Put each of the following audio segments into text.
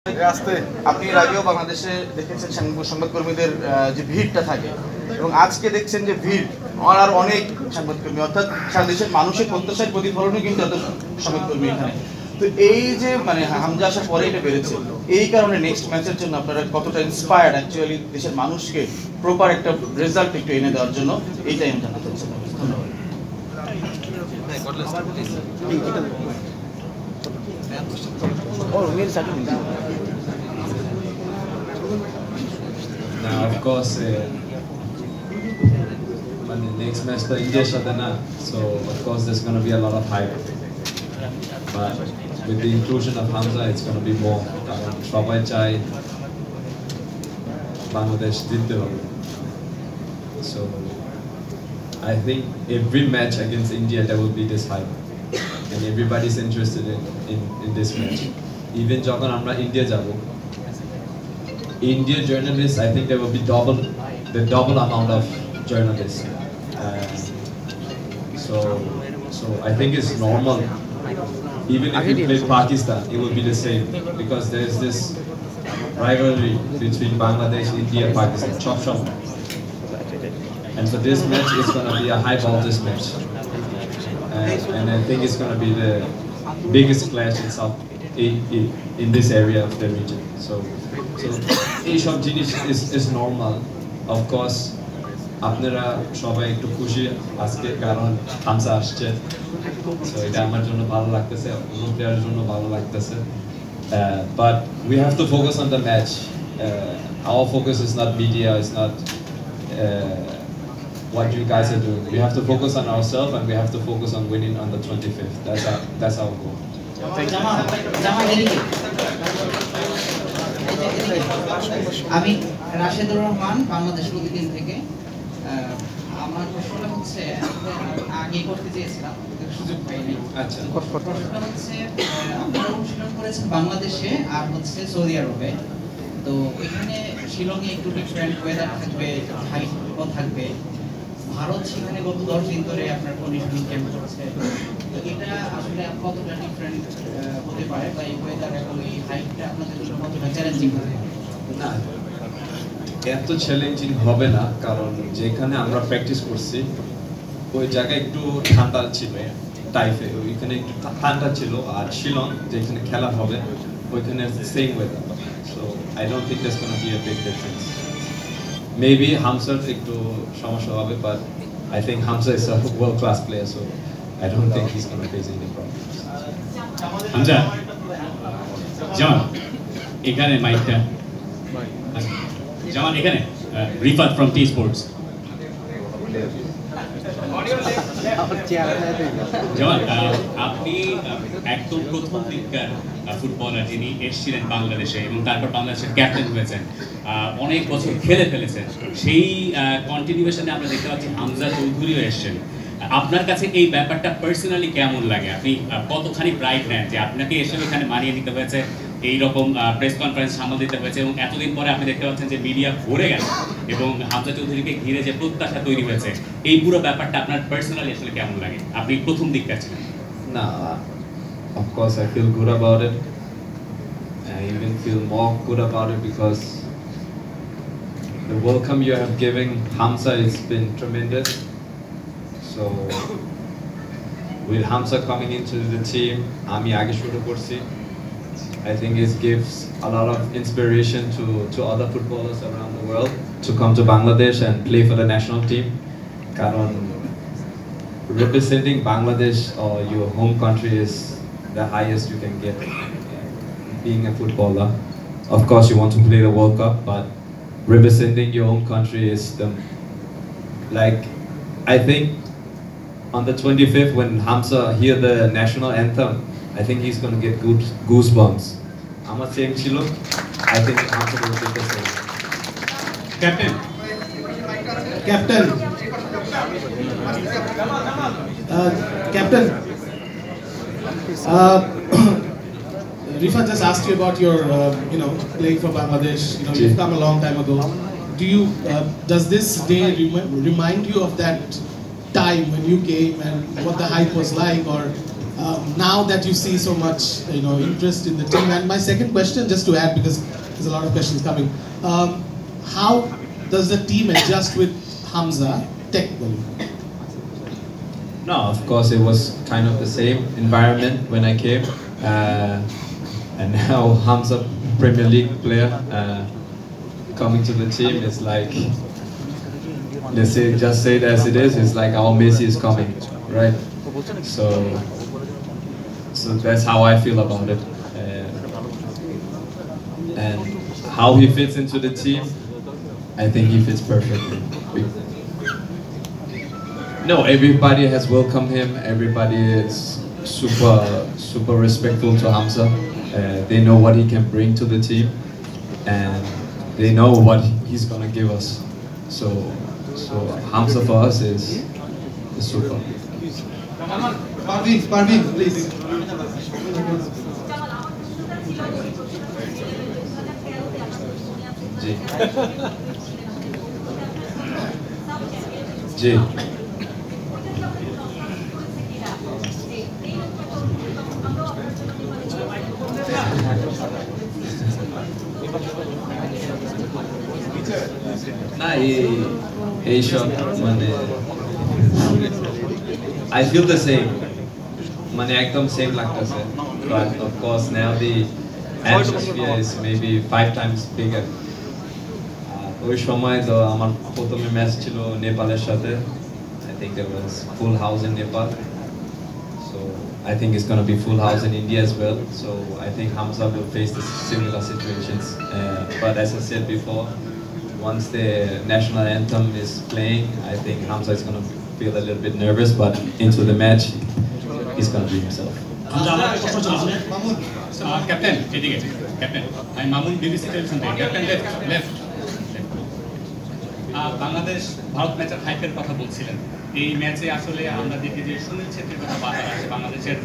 আপনি এর আগেও বাংলাদেশে দেখেছেন সংবাদকর্মীদের যে ভিড়টা থাকে এবং আজকে দেখছেন যে ভিড় আর অনেক সংবাদকর্মী অর্থাৎ সারা দেশের মানুষের প্রত্যাশার প্রতিফলনই কিন্তু এত সংবাদকর্মী এখানে। তো এই যে মানে হামজা আসার পরে এটা বেড়েছে, এই কারণে নেক্সট ম্যাচের জন্য আপনারা কতটা ইন্সপায়ার্ড অ্যাকচুয়ালি দেশের মানুষকে প্রপার একটা রেজাল্ট একটু এনে দেওয়ার জন্য, এইটাই আমি জানাতে চাচ্ছি। ধন্যবাদ। Now, of course, when the next match the India Shadana, so of course there's going to be a lot of hype. But with the inclusion of Hamza, it's going to be more. Shobai Chai, Bangladesh did the. So I think every match against India there will be this hype, and everybody's interested in this match. Even Jogan Amra India Jabo. Indian journalists, I think there will be the double amount of journalists. So I think it's normal. Even if you play Pakistan, it will be the same because there is this rivalry between Bangladesh, India, Pakistan, chop chop. And so this match is going to be a high voltage match, and I think it's going to be the biggest clash in this area of the region. So each of জিনিস is normal. Of course, আপনারা সবাই একটু খুশি আজকে কারণ হামজা আসছে, so এটা আমার জন্য ভালো লাগতেছে, অন্য প্লেয়ারের জন্য ভালো লাগতেছে, but we have to focus on the match. Our focus is not media, it's not what you guys are doing. We have to focus on ourselves and we have to focus on winning on the 25th. That's our goal. আমি রাশেদুর রহমান, বাংলাদেশ প্রতিদিন থেকে। আমার প্রশ্নটা হচ্ছে, আগে করতে চেয়েছিলাম সুযোগ পাইনি। আচ্ছা, প্রশ্নটা হচ্ছে আপনারা অনুশীলন করেছেন বাংলাদেশে আর হচ্ছে সৌদি আরবে, তো এখানে শিলংয়ে একটু ডিফারেন্ট ওয়েদার থাকবে, হাইট থাকবে। ভারত সেখানে গত 10 দিন ধরে আপনার কন্ডিশনিং ক্যাম্প করছে, তো এটা আসলে কতটা ডিফারেন্ট হতে পারে বা এই ওয়েদার এবং এই হাইটটা আপনাদের জন্য কতটা চ্যালেঞ্জিং হবে? না, এত চ্যালেঞ্জিং হবে না, কারণ যেখানে আমরা প্র্যাকটিস করছি ওই জায়গায় একটু ঠান্ডা ছিল, টাইফে ওইখানে একটু ঠান্ডা ছিল, আর শিলং যেখানে খেলা হবে ওইখানে same weather, so I don't think that's gonna be a big difference. Maybe হামসার একটু সমস্যা হবে, but I think Hamza is a world class player, so I don't think he is gonna face any problem. Hamza, Zaman এখানে মাইকটা, জামান এখানে, Rifat from T Sports. Zaman, আপনি একদম প্রথম দিককার ফুটবলার যিনি এসেছিলেন বাংলাদেশে এবং তারপর বাংলাদেশের ক্যাপ্টেন হয়েছেন, অনেক বছর খেলে ফেলেছেন, সেই কন্টিনিউয়েশনে আমরা দেখতে পাচ্ছি হামজা চৌধুরীও এসেছেন। আপনার কাছে এই ব্যাপারটা পার্সোনালি কেমন লাগে? আপনি কতখানি প্রাইড নেন যে আপনাকে এসে এখানে মানিয়ে নিতে হয়েছে, এইরকম প্রেস কনফারেন্স সামাল দিতে হয়েছে এবং এতদিন পরে আপনি দেখতে পাচ্ছেন যে মিডিয়া ভরে গেছে এবং হামজা চৌধুরীকে ঘিরে যে প্রত্যাশা তৈরি হয়েছে, এই পুরো ব্যাপারটা আপনার পার্সোনালি আসলে কেমন লাগে? আপনি প্রথম দিকটা ছিলেন। না, of course I feel good about it. I even feel more good about it because the welcome you have given Hamza has been tremendous. So with Hamza coming into the team, Ami age shuru korchi, I think it gives a lot of inspiration to other footballers around the world to come to Bangladesh and play for the national team. Karon representing Bangladesh or your home country is the highest you can get being a footballer. Of course you want to play the World Cup, but representing your home country is I think on the 25th when Hamza hear the national anthem, I think he's going to get goosebumps. I'm saying chilo, I think Hamza will get the same. Captain, Captain, Rifa just asked you about your, playing for Bangladesh. You've come a long time ago. Does this day remind you of that time when you came and what the hype was like, or now that you see so much, interest in the team? And my second question, just to add, because there's a lot of questions coming, how does the team adjust with Hamza technically? No, of course it was kind of the same environment when I came, and now Hamza, Premier League player, coming to the team is like, let's say, just say it as it is. It's like our Messi is coming, right? So that's how I feel about it, and how he fits into the team. I think he fits perfectly. No, everybody has welcomed him. Everybody is super respectful to Hamza. They know what he can bring to the team, and they know what he's gonna give us. So Hamza for us is super. Parveen, please. जी না এই সব মানে I feel the same মানে একদম same লাগতেছে, but of course now the atmosphere is maybe 5 times bigger. ওই সময় তো আমার প্রথমে ম্যাচ ছিল নেপালের সাথে. I think there was full house in Nepal, so I think it's going to be full house in India as well. So I think Hamza will face the similar situations, but as I said before, once the national anthem is playing, I think Hamza is going to feel a little bit nervous, but into the match he's going to be himself. Captain এদিকে captain আমি Mamun BBC television থেকে captain left Bangladesh Bharat ম্যাচের হাইপের কথা বলছিলেন। এই ম্যাচে আসলে আমরা দেখি যে সুনীল ছেত্রীর কথা বারবার আসে, বাংলাদেশের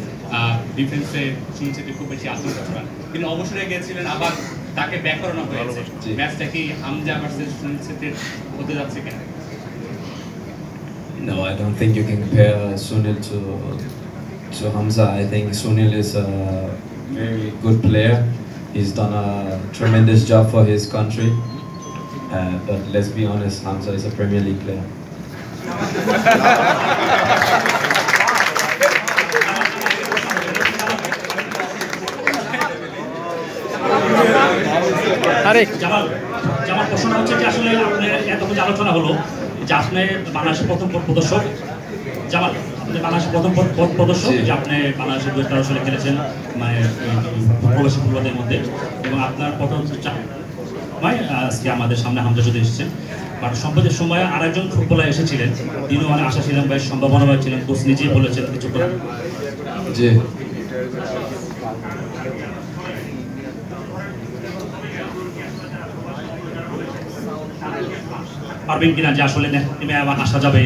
ডিফেন্সে সুনীল ছেত্রী খুব বেশি আশঙ্কা করেন, কিন্তু অবসরে গিয়েছিলেন, আবার তাকে ব্যাক করানো হয়েছে। ম্যাচটা কি হামজা ভার্সেস সুনীল ছেত্রীর হতে যাচ্ছে কিনা? No, I don't think you can compare Sunil to Hamza. I think Sunil is a very good player. He's done a tremendous job for his country. But let's be honest, Hamza is a Premier League player. আমার প্রশ্ন হচ্ছে যে আসলে আপনার এতক্ষণ যে আলোচনা হলো যে আপনি বাংলাদেশের প্রথম প্রদর্শক, জামাল আপনি বাংলাদেশের প্রথম প্রদর্শক, যে আপনি বাংলাদেশের 2013 সালে খেলেছেন মানে প্রবাসী ফুটবলের মধ্যে, এবং আপনার প্রথম আজকে আমাদের সামনে হামজা চৌধুরী এসেছেন। বাট সম্প্রতির সময়ে আরেকজন ফুটবলার এসেছিলেন, তিনিও অনেক আশা ছিলেন, বেশ সম্ভাবনা ছিলেন, কোচ নিজেই বলেছেন কিছু করে। জি পারবেন কিনা যে আসলে টিমে আবার আসা যাবে,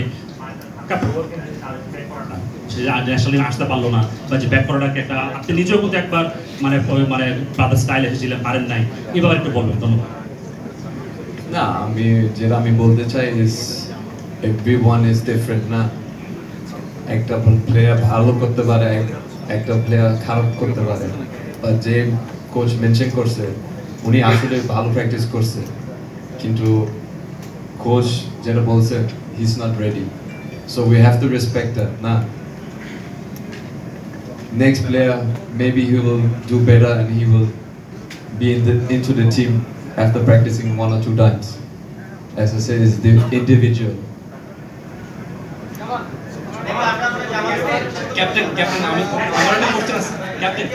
আসলে আসতে পারলো না, বা যে ব্যাক করাটাকে একটা আপনি নিজেও কিন্তু একবার মানে ব্রাদার স্টাইল এসেছিলেন, পারেন নাই, এবার একটু বলবেন। ধন্যবাদ। না, যেটা আমি বলতে চাই is everyone is different না, একটা প্লেয়ার ভালো করতে পারে, একটা প্লেয়ার খারাপ করতে পারে, বা যে কোচ মেনশন করছে উনি আসলে ভালো প্র্যাকটিস করছে, কিন্তু কোচ যেটা বলছে he is not ready, so we have to respect that না. Next player maybe he will do better and he will be into the team after practicing 1 or 2 times. As I said, it's individual. Captain, I'm going to question us. Captain.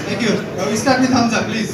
Thank you. Now we start with Hamza, please.